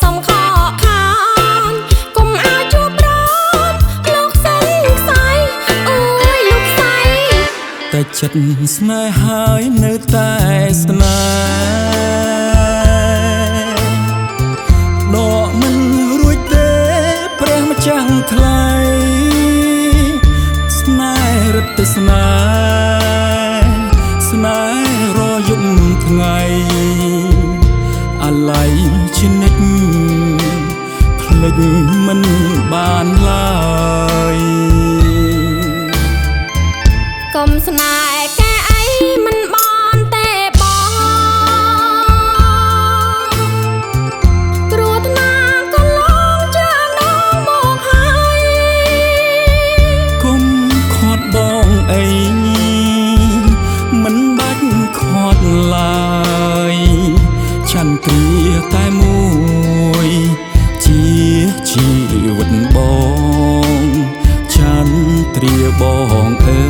សុំខកខានកុំឲ្យជួបប្រមលោកសង្ស័យអូយលោកស្រីតែចិត្តស្នេហ៍ហើយនៅតែស្នេហ៍ដកមិនរួចទេព្រះម្ចាស់ថ្លៃស្នេហ៍រត់ទៅស្នេហ៍រយប់ថ្ងៃអាឡ័យជានិច្ចភ្លេចមិនបានឡើយកុំស្នេហ៍គេអីមិនបានទេបងគ្រោះថ្នាក់ក៏ឡងចានងមកហើយកុំខាត់បងអីមិនបាច់ខាត់ឡើយចន្ទ្រាតែមួយជាជីវិតបងចន្ទ្រាបងអើ